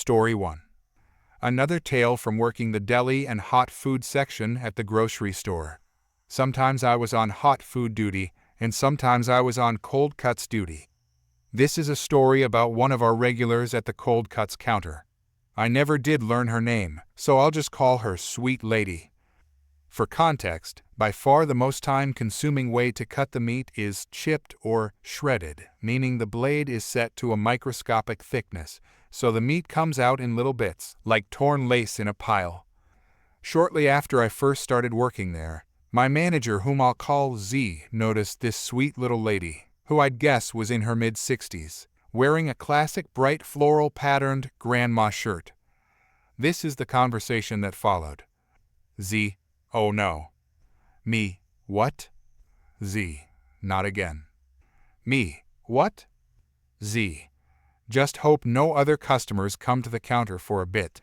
Story 1. Another tale from working the deli and hot food section at the grocery store. Sometimes I was on hot food duty, and sometimes I was on cold cuts duty. This is a story about one of our regulars at the cold cuts counter. I never did learn her name, so I'll just call her Sweet Lady. For context, by far the most time-consuming way to cut the meat is chipped or shredded, meaning the blade is set to a microscopic thickness, so the meat comes out in little bits, like torn lace in a pile. Shortly after I first started working there, my manager, whom I'll call Z, noticed this sweet little lady, who I'd guess was in her mid-60s, wearing a classic bright floral-patterned grandma shirt. This is the conversation that followed. Z: "Oh no." Me: "What?" Z: "Not again." Me: "What?" Z: "Just hope no other customers come to the counter for a bit,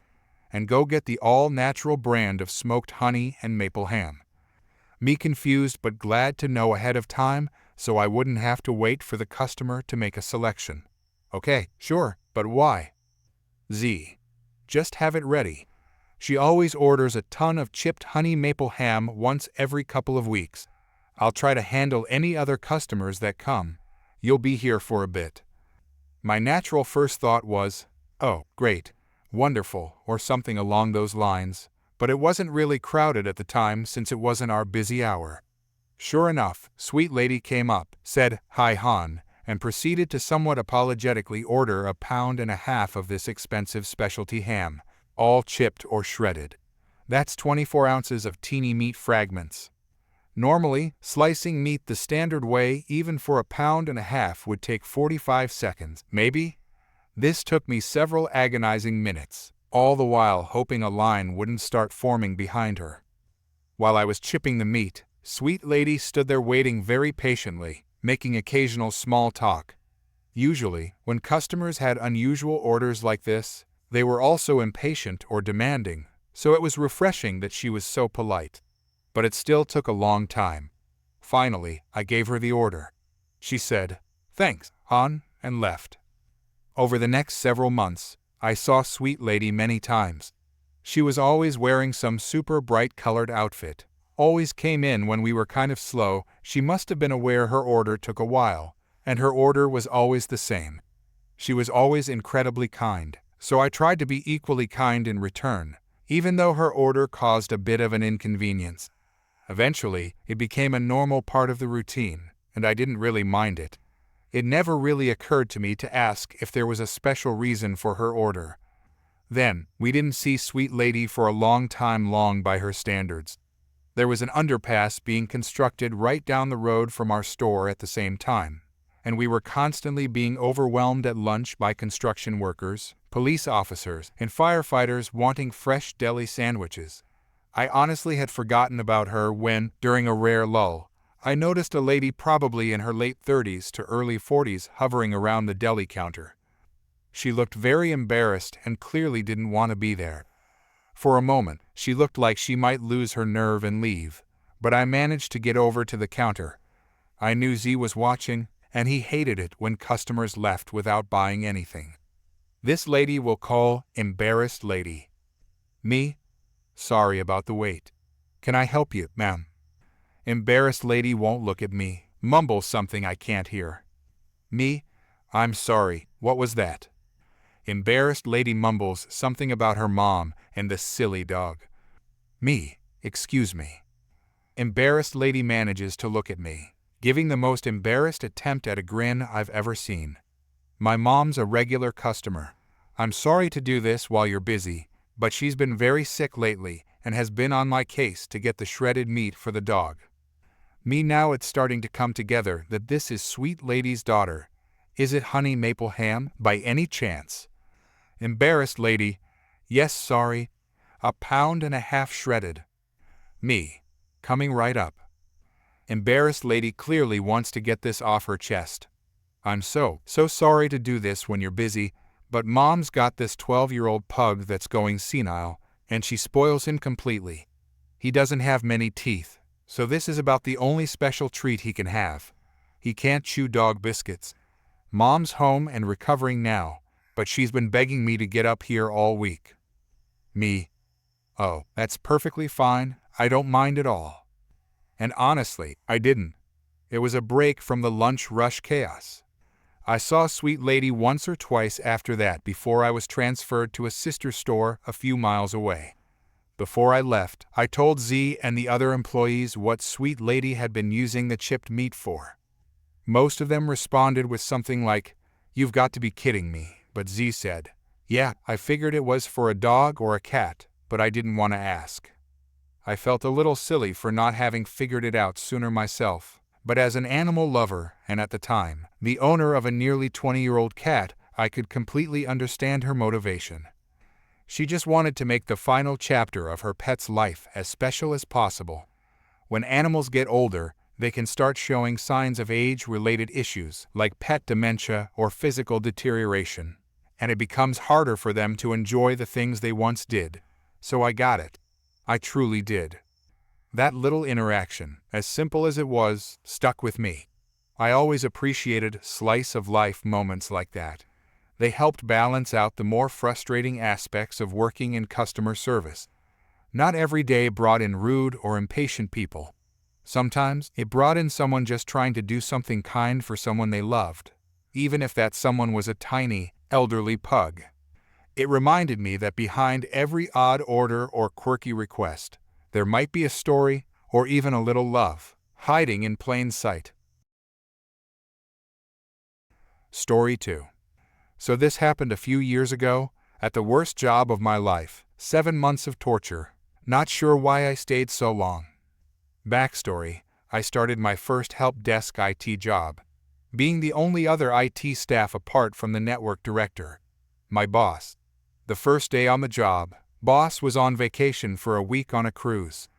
and go get the all-natural brand of smoked honey and maple ham." Me confused but glad to know ahead of time so I wouldn't have to wait for the customer to make a selection. Okay, sure, but why? Z: "Just have it ready. She always orders a ton of chipped honey maple ham once every couple of weeks. I'll try to handle any other customers that come. You'll be here for a bit." My natural first thought was, oh, great, wonderful, or something along those lines, but it wasn't really crowded at the time since it wasn't our busy hour. Sure enough, Sweet Lady came up, said, "Hi, hon," and proceeded to somewhat apologetically order 1.5 pounds of this expensive specialty ham, all chipped or shredded. That's 24 ounces of teeny meat fragments. Normally, slicing meat the standard way, even for 1.5 pounds, would take 45 seconds, maybe? This took me several agonizing minutes, all the while hoping a line wouldn't start forming behind her. While I was chipping the meat, Sweet Lady stood there waiting very patiently, making occasional small talk. Usually, when customers had unusual orders like this, they were also impatient or demanding, so it was refreshing that she was so polite. But it still took a long time. Finally, I gave her the order. She said, "Thanks, hon," and left. Over the next several months, I saw Sweet Lady many times. She was always wearing some super bright colored outfit, always came in when we were kind of slow. She must have been aware her order took a while, and her order was always the same. She was always incredibly kind, so I tried to be equally kind in return, even though her order caused a bit of an inconvenience. Eventually, it became a normal part of the routine, and I didn't really mind it. It never really occurred to me to ask if there was a special reason for her order. Then, we didn't see Sweet Lady for a long time, long by her standards. There was an underpass being constructed right down the road from our store at the same time, and we were constantly being overwhelmed at lunch by construction workers, police officers, and firefighters wanting fresh deli sandwiches. I honestly had forgotten about her when, during a rare lull, I noticed a lady probably in her late 30s to early 40s hovering around the deli counter. She looked very embarrassed and clearly didn't want to be there. For a moment, she looked like she might lose her nerve and leave, but I managed to get over to the counter. I knew Z was watching, and he hated it when customers left without buying anything. This lady we'll call Embarrassed Lady. Me: "Sorry about the wait. Can I help you, ma'am?" Embarrassed Lady won't look at me, mumbles something I can't hear. Me: "I'm sorry, what was that?" Embarrassed Lady mumbles something about her mom and the silly dog. Me: "Excuse me." Embarrassed Lady manages to look at me, giving the most embarrassed attempt at a grin I've ever seen. "My mom's a regular customer. I'm sorry to do this while you're busy, but she's been very sick lately and has been on my case to get the shredded meat for the dog." Me: "Now it's starting to come together that this is Sweet Lady's daughter. Is it honey maple ham, by any chance?" Embarrassed Lady: "Yes, sorry. 1.5 pounds shredded." Me: "Coming right up." Embarrassed Lady clearly wants to get this off her chest. "I'm so sorry to do this when you're busy, but Mom's got this 12-year-old pug that's going senile, and she spoils him completely. He doesn't have many teeth, so this is about the only special treat he can have. He can't chew dog biscuits. Mom's home and recovering now, but she's been begging me to get up here all week. Me. Oh, that's perfectly fine. I don't mind at all. And honestly, I didn't. It was a break from the lunch rush chaos. I saw Sweet Lady once or twice after that before I was transferred to a sister store a few miles away. Before I left, I told Z and the other employees what Sweet Lady had been using the chipped meat for. Most of them responded with something like, "You've got to be kidding me," but Z said, "Yeah, I figured it was for a dog or a cat, but I didn't want to ask." I felt a little silly for not having figured it out sooner myself, but as an animal lover, and at the time, the owner of a nearly 20-year-old cat, I could completely understand her motivation. She just wanted to make the final chapter of her pet's life as special as possible. When animals get older, they can start showing signs of age-related issues like pet dementia or physical deterioration, and it becomes harder for them to enjoy the things they once did. So I got it. I truly did. That little interaction, as simple as it was, stuck with me. I always appreciated slice-of-life moments like that. They helped balance out the more frustrating aspects of working in customer service. Not every day brought in rude or impatient people. Sometimes it brought in someone just trying to do something kind for someone they loved, even if that someone was a tiny, elderly pug. It reminded me that behind every odd order or quirky request, there might be a story or even a little love hiding in plain sight. Story 2. So this happened a few years ago, at the worst job of my life, 7 months of torture. Not sure why I stayed so long. Backstory: I started my first help desk IT job, being the only other IT staff apart from the network director, my boss. The first day on the job, boss was on vacation for a week on a cruise.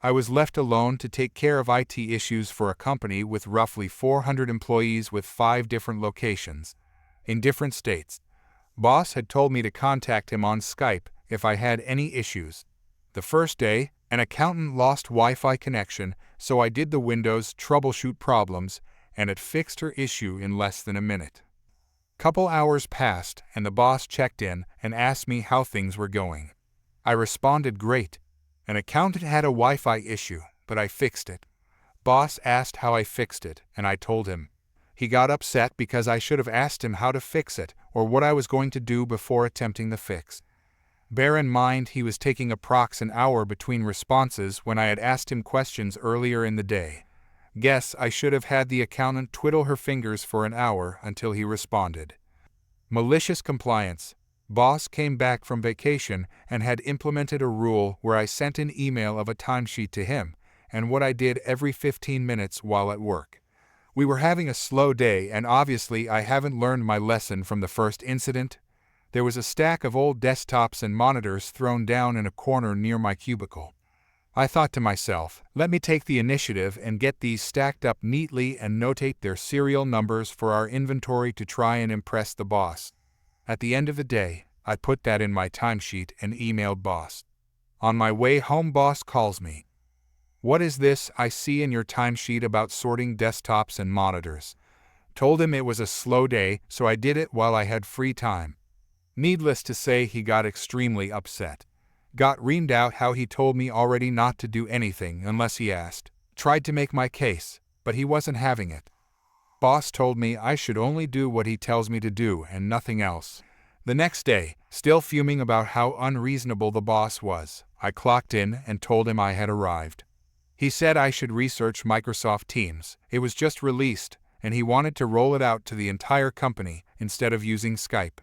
I was left alone to take care of IT issues for a company with roughly 400 employees with 5 different locations, in different states. Boss had told me to contact him on Skype if I had any issues. The first day, an accountant lost Wi-Fi connection, so I did the Windows troubleshoot problems, and it fixed her issue in less than a minute. Couple hours passed, and the boss checked in and asked me how things were going. I responded, "Great. An accountant had a Wi-Fi issue, but I fixed it." Boss asked how I fixed it, and I told him. He got upset because I should have asked him how to fix it or what I was going to do before attempting the fix. Bear in mind he was taking approx an hour between responses when I had asked him questions earlier in the day. Guess I should have had the accountant twiddle her fingers for an hour until he responded. Malicious compliance. Boss came back from vacation and had implemented a rule where I sent an email of a timesheet to him and what I did every 15 minutes while at work. We were having a slow day, and obviously I haven't learned my lesson from the first incident. There was a stack of old desktops and monitors thrown down in a corner near my cubicle. I thought to myself, let me take the initiative and get these stacked up neatly and notate their serial numbers for our inventory to try and impress the boss. At the end of the day, I put that in my timesheet and emailed boss. On my way home, boss calls me. "What is this I see in your timesheet about sorting desktops and monitors?" Told him it was a slow day, so I did it while I had free time. Needless to say, he got extremely upset. Got reamed out how he told me already not to do anything unless he asked. Tried to make my case, but he wasn't having it. Boss told me I should only do what he tells me to do and nothing else. The next day, still fuming about how unreasonable the boss was, I clocked in and told him I had arrived. He said I should research Microsoft Teams. It was just released, and he wanted to roll it out to the entire company instead of using Skype.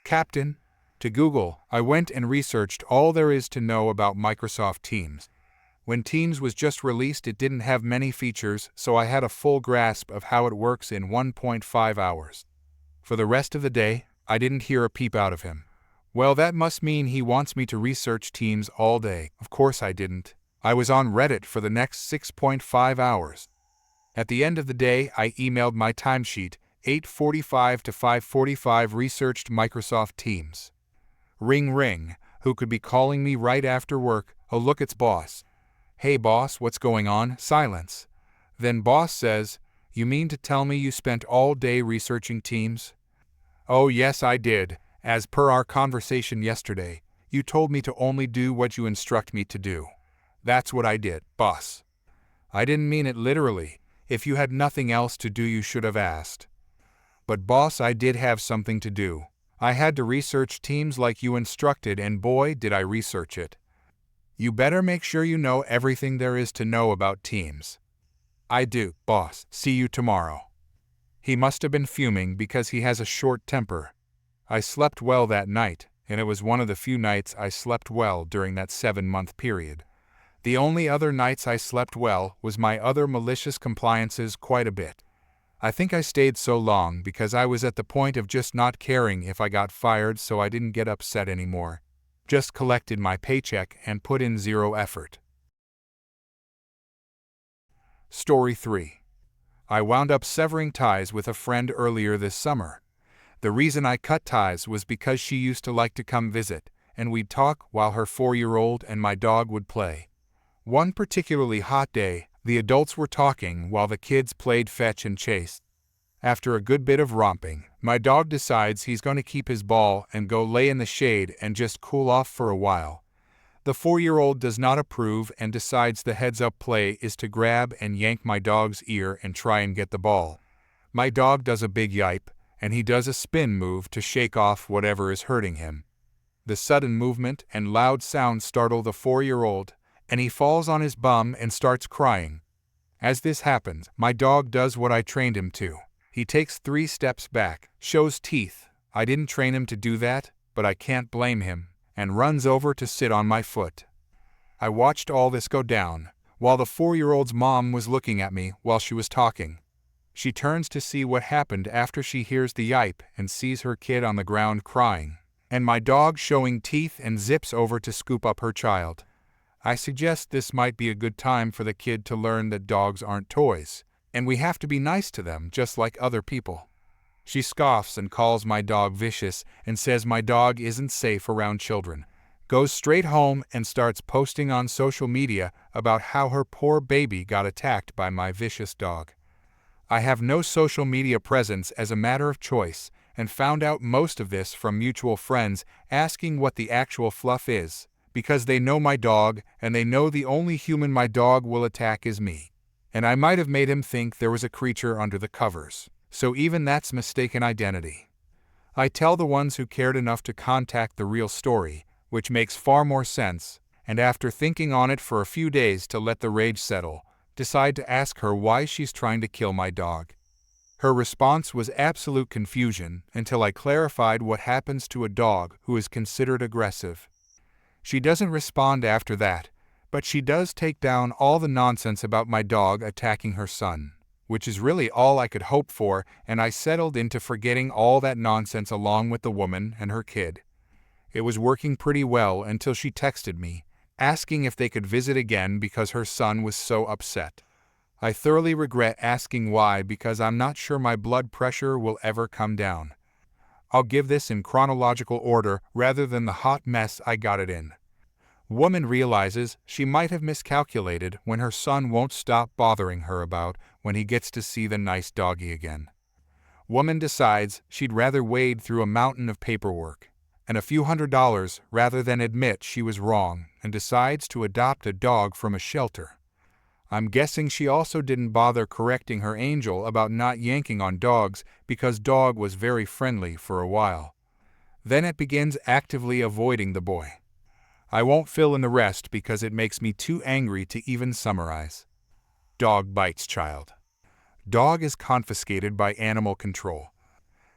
Captain, to Google, I went and researched all there is to know about Microsoft Teams. When Teams was just released, it didn't have many features, so I had a full grasp of how it works in 1.5 hours. For the rest of the day, I didn't hear a peep out of him. Well, that must mean he wants me to research Teams all day. Of course I didn't. I was on Reddit for the next 6.5 hours. At the end of the day, I emailed my timesheet, 8:45 to 5:45, researched Microsoft Teams. Ring ring, who could be calling me right after work? Oh look, it's boss. Hey boss, what's going on? Silence. Then boss says, "You mean to tell me you spent all day researching Teams?" Oh yes, I did. As per our conversation yesterday, you told me to only do what you instruct me to do. That's what I did, boss. I didn't mean it literally. If you had nothing else to do, you should have asked. But boss, I did have something to do. I had to research teams like you instructed, and boy, did I research it. You better make sure you know everything there is to know about teams. I do, boss. See you tomorrow. He must have been fuming because he has a short temper. I slept well that night, and it was one of the few nights I slept well during that 7-month period. The only other nights I slept well was my other malicious compliances quite a bit. I think I stayed so long because I was at the point of just not caring if I got fired, so I didn't get upset anymore. Just collected my paycheck and put in zero effort. Story 3. I wound up severing ties with a friend earlier this summer. The reason I cut ties was because she used to like to come visit, and we'd talk while her 4-year-old and my dog would play. One particularly hot day, the adults were talking while the kids played fetch and chase. After a good bit of romping, my dog decides he's going to keep his ball and go lay in the shade and just cool off for a while. The 4-year-old does not approve and decides the heads-up play is to grab and yank my dog's ear and try and get the ball. My dog does a big yipe, and he does a spin move to shake off whatever is hurting him. The sudden movement and loud sound startle the 4-year-old, and he falls on his bum and starts crying. As this happens, my dog does what I trained him to. He takes 3 steps back, shows teeth. I didn't train him to do that, but I can't blame him, and runs over to sit on my foot. I watched all this go down, while the 4-year-old's mom was looking at me while she was talking. She turns to see what happened after she hears the yipe and sees her kid on the ground crying, and my dog showing teeth, and zips over to scoop up her child. I suggest this might be a good time for the kid to learn that dogs aren't toys, and we have to be nice to them just like other people. She scoffs and calls my dog vicious and says my dog isn't safe around children, goes straight home and starts posting on social media about how her poor baby got attacked by my vicious dog. I have no social media presence as a matter of choice, and found out most of this from mutual friends asking what the actual fluff is, because they know my dog and they know the only human my dog will attack is me. And I might have made him think there was a creature under the covers, so even that's mistaken identity. I tell the ones who cared enough to contact the real story, which makes far more sense, and after thinking on it for a few days to let the rage settle, decide to ask her why she's trying to kill my dog. Her response was absolute confusion until I clarified what happens to a dog who is considered aggressive. She doesn't respond after that, but she does take down all the nonsense about my dog attacking her son, which is really all I could hope for, and I settled into forgetting all that nonsense along with the woman and her kid. It was working pretty well until she texted me, asking if they could visit again because her son was so upset. I thoroughly regret asking why because I'm not sure my blood pressure will ever come down. I'll give this in chronological order rather than the hot mess I got it in. Woman realizes she might have miscalculated when her son won't stop bothering her about when he gets to see the nice doggy again. Woman decides she'd rather wade through a mountain of paperwork and a few $100s rather than admit she was wrong, and decides to adopt a dog from a shelter. I'm guessing she also didn't bother correcting her angel about not yanking on dogs because dog was very friendly for a while. Then it begins actively avoiding the boy. I won't fill in the rest because it makes me too angry to even summarize. Dog bites child. Dog is confiscated by animal control.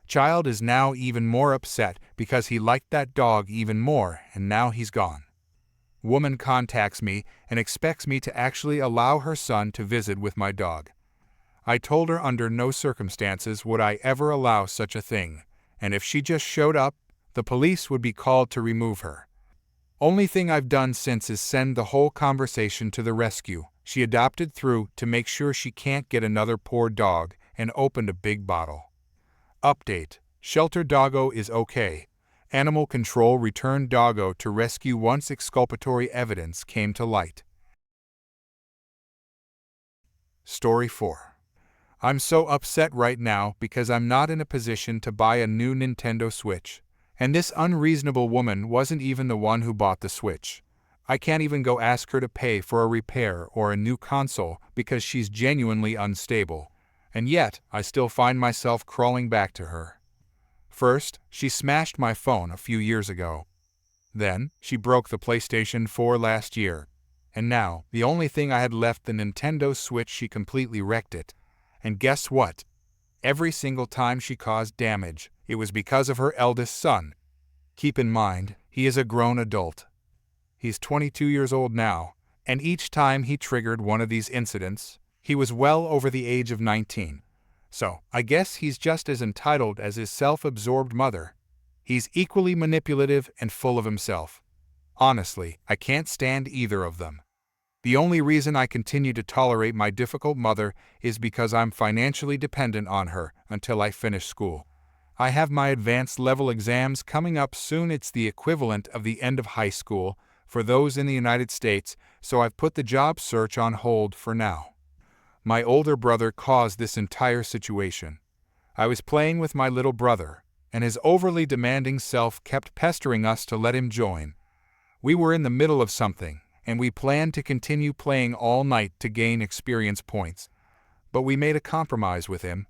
Child is now even more upset because he liked that dog even more and now he's gone. Woman contacts me and expects me to actually allow her son to visit with my dog. I told her under no circumstances would I ever allow such a thing, and if she just showed up, the police would be called to remove her. Only thing I've done since is send the whole conversation to the rescue she adopted through to make sure she can't get another poor dog, and opened a big bottle. Update: Shelter doggo is okay. Animal control returned doggo to rescue once exculpatory evidence came to light. Story 4. I'm so upset right now because I'm not in a position to buy a new Nintendo Switch. And this unreasonable woman wasn't even the one who bought the Switch. I can't even go ask her to pay for a repair or a new console because she's genuinely unstable. And yet, I still find myself crawling back to her. First, she smashed my phone a few years ago. Then, she broke the PlayStation 4 last year. And now, the only thing I had left, the Nintendo Switch, she completely wrecked it. And guess what? Every single time she caused damage, it was because of her eldest son. Keep in mind, he is a grown adult. He's 22 years old now, and each time he triggered one of these incidents, he was well over the age of 19. So, I guess he's just as entitled as his self-absorbed mother. He's equally manipulative and full of himself. Honestly, I can't stand either of them. The only reason I continue to tolerate my difficult mother is because I'm financially dependent on her until I finish school. I have my advanced level exams coming up soon. It's the equivalent of the end of high school for those in the United States, so I've put the job search on hold for now. My older brother caused this entire situation. I was playing with my little brother, and his overly demanding self kept pestering us to let him join. We were in the middle of something, and we planned to continue playing all night to gain experience points. But we made a compromise with him.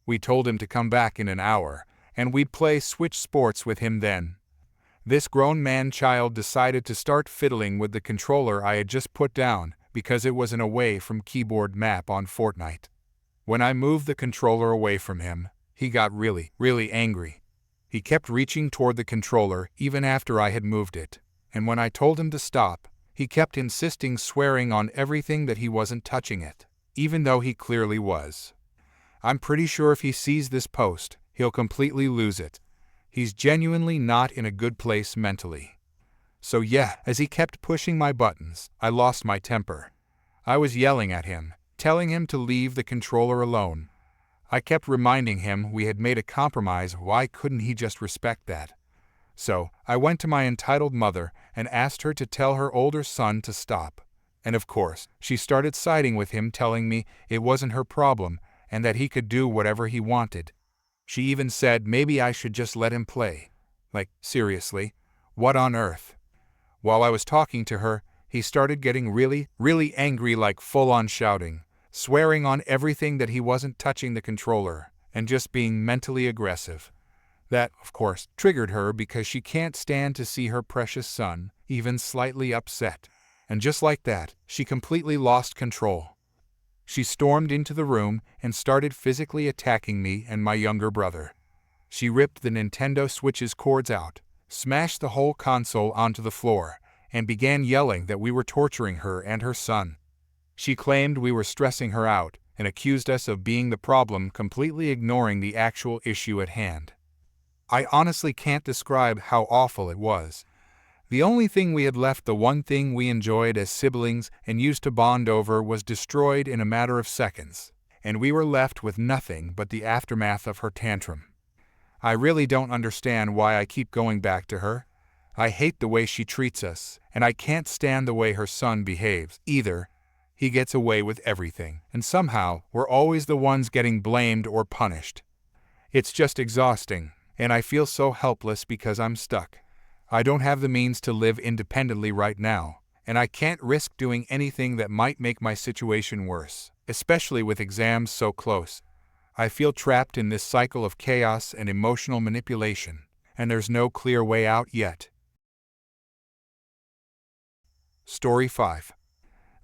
We told him to come back in an hour, and we'd play Switch Sports with him then. This grown man-child decided to start fiddling with the controller I had just put down because it was an away from keyboard map on Fortnite. When I moved the controller away from him, he got really angry. He kept reaching toward the controller even after I had moved it, and when I told him to stop, he kept insisting, swearing on everything that he wasn't touching it, even though he clearly was. I'm pretty sure if he sees this post, he'll completely lose it. He's genuinely not in a good place mentally. So yeah, as he kept pushing my buttons, I lost my temper. I was yelling at him, telling him to leave the controller alone. I kept reminding him we had made a compromise. Why couldn't he just respect that? So, I went to my entitled mother and asked her to tell her older son to stop. And of course, she started siding with him, telling me it wasn't her problem and that he could do whatever he wanted. She even said maybe I should just let him play. Like, seriously? What on earth? While I was talking to her, he started getting really angry, like full-on shouting, swearing on everything that he wasn't touching the controller, and just being mentally aggressive. That, of course, triggered her because she can't stand to see her precious son even slightly upset. And just like that, she completely lost control. She stormed into the room and started physically attacking me and my younger brother. She ripped the Nintendo Switch's cords out, smashed the whole console onto the floor, and began yelling that we were torturing her and her son. She claimed we were stressing her out and accused us of being the problem, completely ignoring the actual issue at hand. I honestly can't describe how awful it was. The only thing we had left, the one thing we enjoyed as siblings and used to bond over, was destroyed in a matter of seconds, and we were left with nothing but the aftermath of her tantrum. I really don't understand why I keep going back to her. I hate the way she treats us, and I can't stand the way her son behaves, either. He gets away with everything, and somehow we're always the ones getting blamed or punished. It's just exhausting, and I feel so helpless because I'm stuck. I don't have the means to live independently right now, and I can't risk doing anything that might make my situation worse, especially with exams so close. I feel trapped in this cycle of chaos and emotional manipulation, and there's no clear way out yet. Story 5.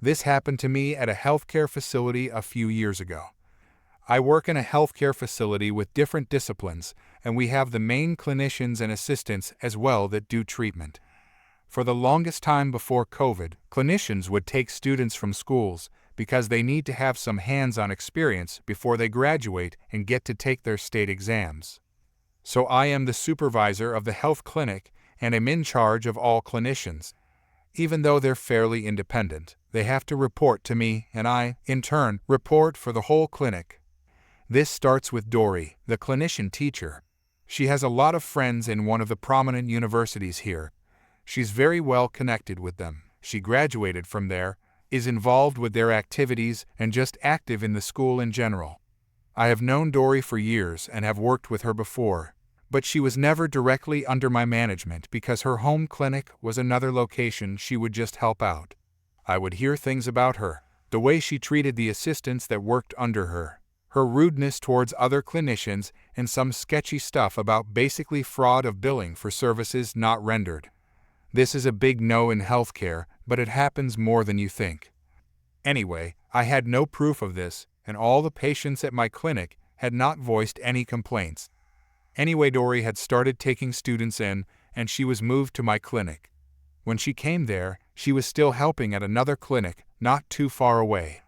This happened to me at a healthcare facility a few years ago. I work in a healthcare facility with different disciplines, and we have the main clinicians and assistants as well that do treatment. For the longest time before COVID, clinicians would take students from schools because they need to have some hands-on experience before they graduate and get to take their state exams. So I am the supervisor of the health clinic and am in charge of all clinicians. Even though they're fairly independent, they have to report to me, and I, in turn, report for the whole clinic. This starts with Dory, the clinician teacher. She has a lot of friends in one of the prominent universities here. She's very well connected with them. She graduated from there, is involved with their activities, and just active in the school in general. I have known Dory for years and have worked with her before, but she was never directly under my management because her home clinic was another location she would just help out. I would hear things about her, the way she treated the assistants that worked under her, her rudeness towards other clinicians, and some sketchy stuff about basically fraud of billing for services not rendered. This is a big no in healthcare, but it happens more than you think. Anyway, I had no proof of this, and all the patients at my clinic had not voiced any complaints. Anyway, Dory had started taking students in, and she was moved to my clinic. When she came there, she was still helping at another clinic not too far away.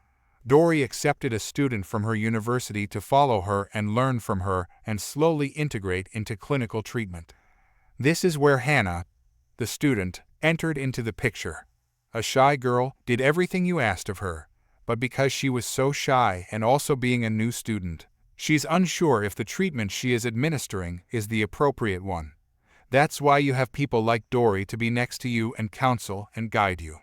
Dory accepted a student from her university to follow her and learn from her and slowly integrate into clinical treatment. This is where Hannah, the student, entered into the picture. A shy girl, did everything you asked of her, but because she was so shy and also being a new student, she's unsure if the treatment she is administering is the appropriate one. That's why you have people like Dory to be next to you and counsel and guide you.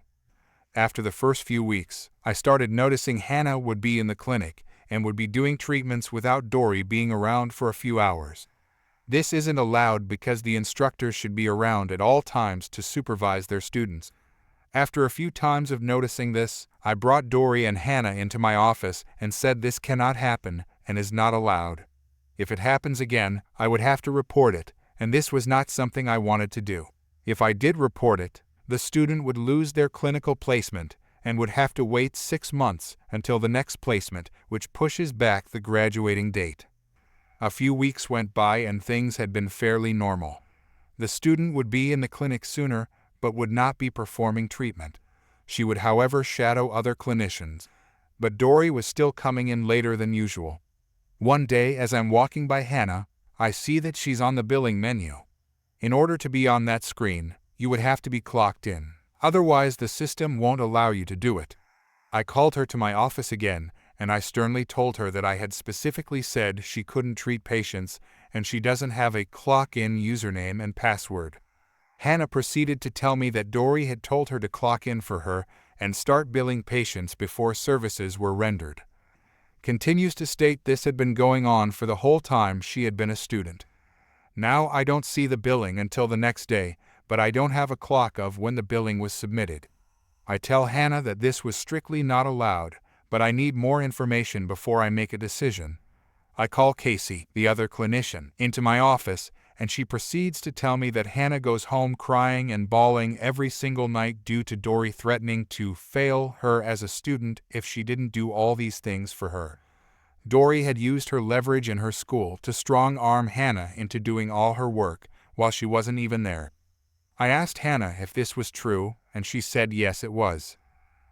After the first few weeks, I started noticing Hannah would be in the clinic and would be doing treatments without Dory being around for a few hours. This isn't allowed because the instructors should be around at all times to supervise their students. After a few times of noticing this, I brought Dory and Hannah into my office and said this cannot happen and is not allowed. If it happens again, I would have to report it, and this was not something I wanted to do. If I did report it, the student would lose their clinical placement and would have to wait 6 months until the next placement, which pushes back the graduating date. A few weeks went by and things had been fairly normal. The student would be in the clinic sooner, but would not be performing treatment. She would, however, shadow other clinicians. But Dory was still coming in later than usual. One day, as I'm walking by Hannah, I see that she's on the billing menu. In order to be on that screen, you would have to be clocked in. Otherwise, the system won't allow you to do it. I called her to my office again, and I sternly told her that I had specifically said she couldn't treat patients and she doesn't have a clock-in username and password. Hannah proceeded to tell me that Dory had told her to clock in for her and start billing patients before services were rendered. Continues to state this had been going on for the whole time she had been a student. Now I don't see the billing until the next day, but I don't have a clock of when the billing was submitted. I tell Hannah that this was strictly not allowed, but I need more information before I make a decision. I call Casey, the other clinician, into my office, and she proceeds to tell me that Hannah goes home crying and bawling every single night due to Dory threatening to fail her as a student if she didn't do all these things for her. Dory had used her leverage in her school to strong-arm Hannah into doing all her work while she wasn't even there. I asked Hannah if this was true, and she said yes, it was.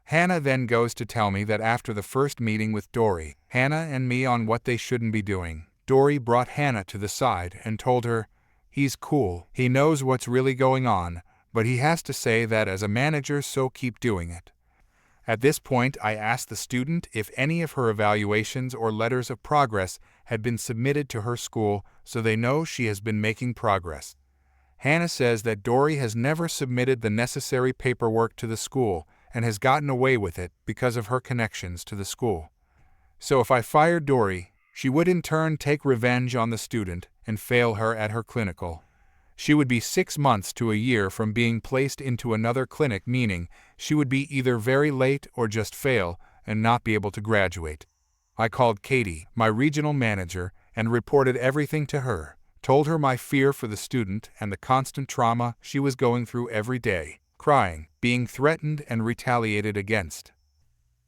Hannah then goes to tell me that after the first meeting with Dory, Hannah and me on what they shouldn't be doing, Dory brought Hannah to the side and told her, "He's cool, he knows what's really going on, but he has to say that as a manager, so keep doing it." At this point, I asked the student if any of her evaluations or letters of progress had been submitted to her school so they know she has been making progress. Hannah says that Dory has never submitted the necessary paperwork to the school and has gotten away with it because of her connections to the school. So if I fired Dory, she would in turn take revenge on the student and fail her at her clinical. She would be 6 months to a year from being placed into another clinic, meaning she would be either very late or just fail and not be able to graduate. I called Katie, my regional manager, and reported everything to her, told her my fear for the student and the constant trauma she was going through every day, crying, being threatened and retaliated against.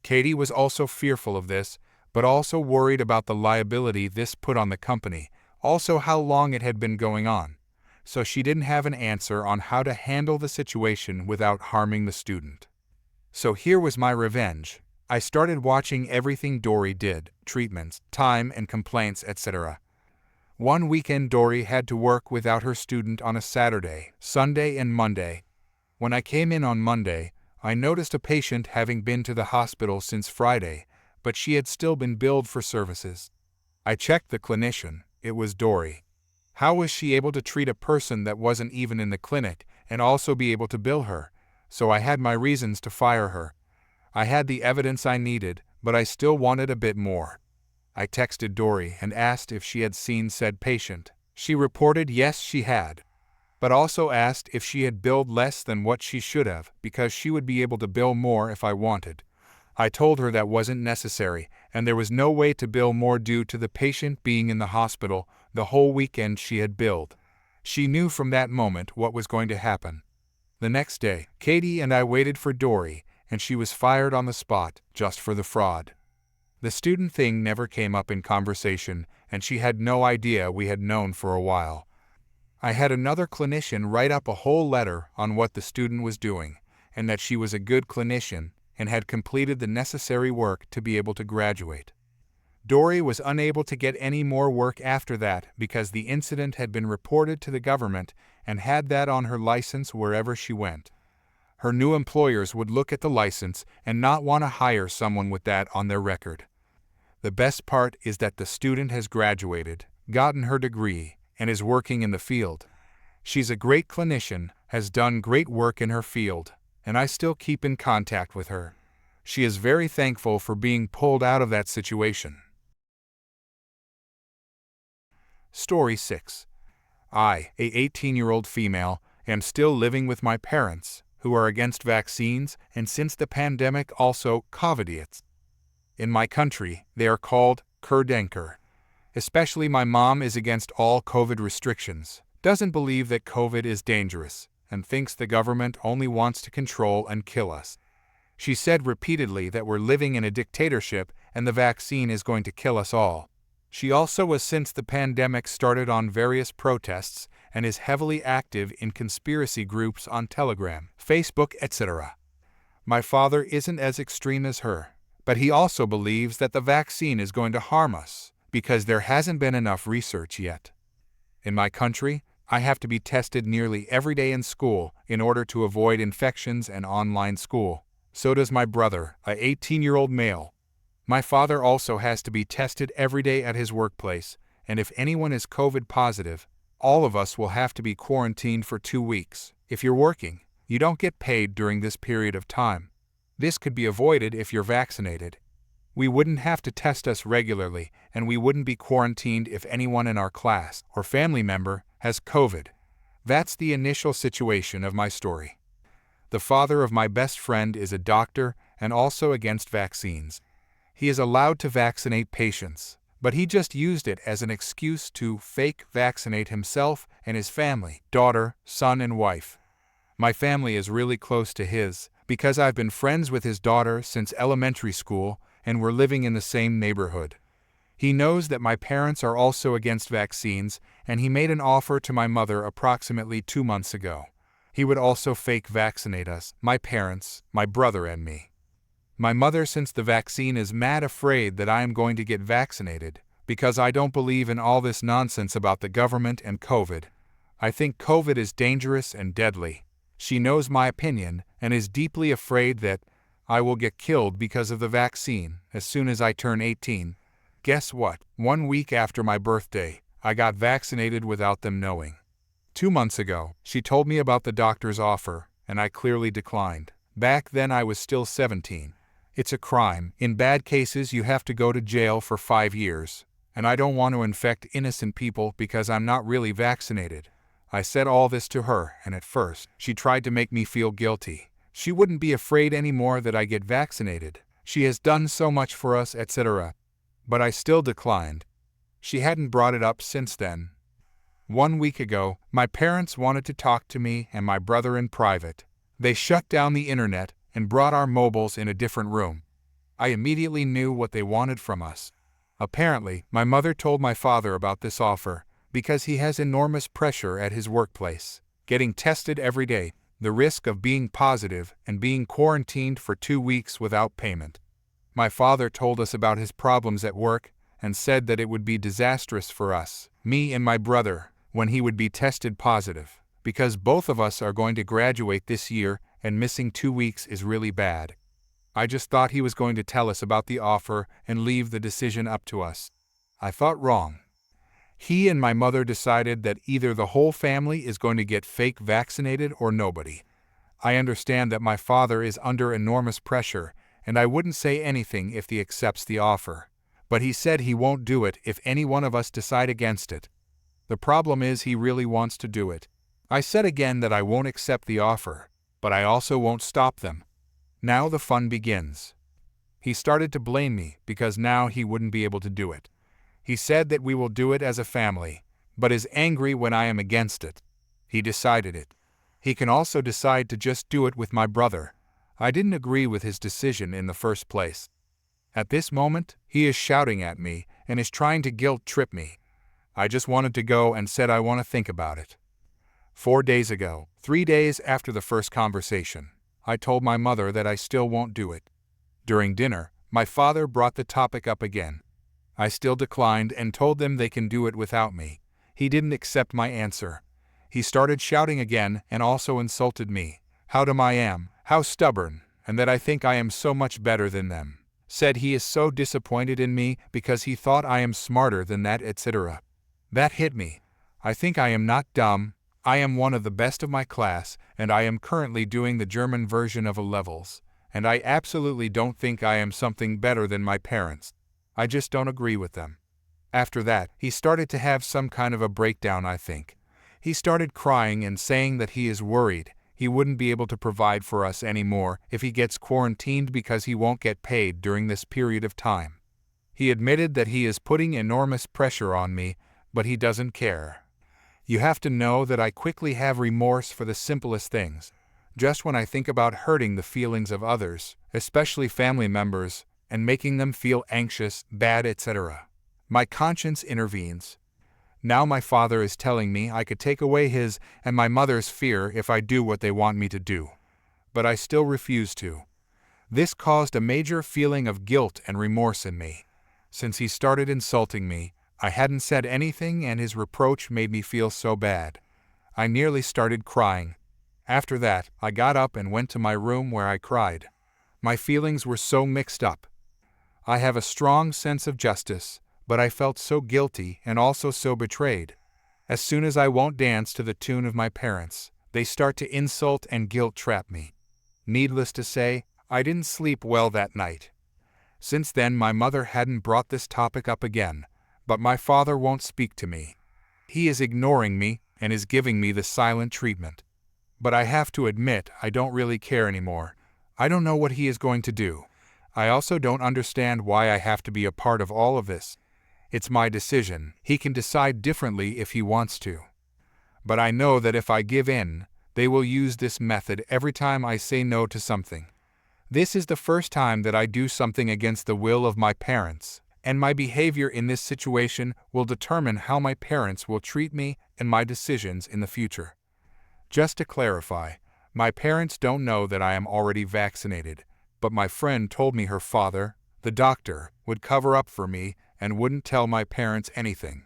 Katie was also fearful of this, but also worried about the liability this put on the company, also how long it had been going on. So she didn't have an answer on how to handle the situation without harming the student. So here was my revenge. I started watching everything Dory did, treatments, time and complaints, etc. One weekend Dory had to work without her student on a Saturday, Sunday and Monday. When I came in on Monday, I noticed a patient having been to the hospital since Friday, but she had still been billed for services. I checked the clinician, it was Dory. How was she able to treat a person that wasn't even in the clinic and also be able to bill her? So I had my reasons to fire her. I had the evidence I needed, but I still wanted a bit more. I texted Dory and asked if she had seen said patient. She reported yes she had, but also asked if she had billed less than what she should have because she would be able to bill more if I wanted. I told her that wasn't necessary and there was no way to bill more due to the patient being in the hospital the whole weekend she had billed. She knew from that moment what was going to happen. The next day, Katie and I waited for Dory, and she was fired on the spot just for the fraud. The student thing never came up in conversation, and she had no idea we had known for a while. I had another clinician write up a whole letter on what the student was doing, and that she was a good clinician and had completed the necessary work to be able to graduate. Dory was unable to get any more work after that because the incident had been reported to the government and had that on her license wherever she went. Her new employers would look at the license and not want to hire someone with that on their record. The best part is that the student has graduated, gotten her degree, and is working in the field. She's a great clinician, has done great work in her field, and I still keep in contact with her. She is very thankful for being pulled out of that situation. Story 6. I, a 18-year-old female, am still living with my parents, who are against vaccines and since the pandemic also COVID-idiots. In my country, they are called K-Korner. Especially my mom is against all COVID restrictions, doesn't believe that COVID is dangerous, and thinks the government only wants to control and kill us. She said repeatedly that we're living in a dictatorship and the vaccine is going to kill us all. She also was since the pandemic started on various protests and is heavily active in conspiracy groups on Telegram, Facebook, etc. My father isn't as extreme as her, but he also believes that the vaccine is going to harm us because there hasn't been enough research yet. In my country, I have to be tested nearly every day in school in order to avoid infections and online school. So does my brother, a 18-year-old male. My father also has to be tested every day at his workplace, and if anyone is COVID positive, all of us will have to be quarantined for 2 weeks. If you're working, you don't get paid during this period of time. This could be avoided if you're vaccinated. We wouldn't have to test us regularly, and we wouldn't be quarantined if anyone in our class or family member has COVID. That's the initial situation of my story. The father of my best friend is a doctor and also against vaccines. He is allowed to vaccinate patients, but he just used it as an excuse to fake vaccinate himself and his family, daughter, son, and wife. My family is really close to his because I've been friends with his daughter since elementary school and we're living in the same neighborhood. He knows that my parents are also against vaccines, and he made an offer to my mother approximately 2 months ago. He would also fake vaccinate us, my parents, my brother, and me. My mother, since the vaccine, is mad afraid that I am going to get vaccinated because I don't believe in all this nonsense about the government and COVID. I think COVID is dangerous and deadly. She knows my opinion and is deeply afraid that I will get killed because of the vaccine as soon as I turn 18. Guess what? 1 week after my birthday, I got vaccinated without them knowing. 2 months ago, she told me about the doctor's offer, and I clearly declined. Back then I was still 17. It's a crime. In bad cases you have to go to jail for 5 years, and I don't want to infect innocent people because I'm not really vaccinated. I said all this to her, and at first, she tried to make me feel guilty. She wouldn't be afraid anymore that I get vaccinated. She has done so much for us, etc. But I still declined. She hadn't brought it up since then. 1 week ago, my parents wanted to talk to me and my brother in private. They shut down the internet and brought our mobiles in a different room. I immediately knew what they wanted from us. Apparently, my mother told my father about this offer because he has enormous pressure at his workplace, getting tested every day, the risk of being positive, and being quarantined for 2 weeks without payment. My father told us about his problems at work and said that it would be disastrous for us, me and my brother, when he would be tested positive, because both of us are going to graduate this year and missing 2 weeks is really bad. I just thought he was going to tell us about the offer and leave the decision up to us. I thought wrong. He and my mother decided that either the whole family is going to get fake vaccinated or nobody. I understand that my father is under enormous pressure, and I wouldn't say anything if he accepts the offer. But he said he won't do it if any one of us decide against it. The problem is he really wants to do it. I said again that I won't accept the offer, but I also won't stop them. Now the fun begins. He started to blame me because now he wouldn't be able to do it. He said that we will do it as a family, but is angry when I am against it. He decided it. He can also decide to just do it with my brother. I didn't agree with his decision in the first place. At this moment, he is shouting at me and is trying to guilt trip me. I just wanted to go and said I want to think about it. 4 days ago, 3 days after the first conversation, I told my mother that I still won't do it. During dinner, my father brought the topic up again. I still declined and told them they can do it without me. He didn't accept my answer. He started shouting again and also insulted me. How dumb I am, how stubborn, and that I think I am so much better than them. Said he is so disappointed in me because he thought I am smarter than that, etc. That hit me. I think I am not dumb. I am one of the best of my class, and I am currently doing the German version of A-levels, and I absolutely don't think I am something better than my parents. I just don't agree with them. After that, he started to have some kind of a breakdown, I think. He started crying and saying that he is worried he wouldn't be able to provide for us anymore if he gets quarantined because he won't get paid during this period of time. He admitted that he is putting enormous pressure on me, but he doesn't care. You have to know that I quickly have remorse for the simplest things. Just when I think about hurting the feelings of others, especially family members, and making them feel anxious, bad, etc. My conscience intervenes. Now my father is telling me I could take away his and my mother's fear if I do what they want me to do. But I still refuse to. This caused a major feeling of guilt and remorse in me. Since he started insulting me, I hadn't said anything and his reproach made me feel so bad. I nearly started crying. After that, I got up and went to my room where I cried. My feelings were so mixed up. I have a strong sense of justice, but I felt so guilty and also so betrayed. As soon as I won't dance to the tune of my parents, they start to insult and guilt trap me. Needless to say, I didn't sleep well that night. Since then, my mother hadn't brought this topic up again, but my father won't speak to me. He is ignoring me and is giving me the silent treatment. But I have to admit, I don't really care anymore. I don't know what he is going to do. I also don't understand why I have to be a part of all of this. It's my decision. He can decide differently if he wants to. But I know that if I give in, they will use this method every time I say no to something. This is the first time that I do something against the will of my parents, and my behavior in this situation will determine how my parents will treat me and my decisions in the future. Just to clarify, my parents don't know that I am already vaccinated, but my friend told me her father, the doctor, would cover up for me and wouldn't tell my parents anything.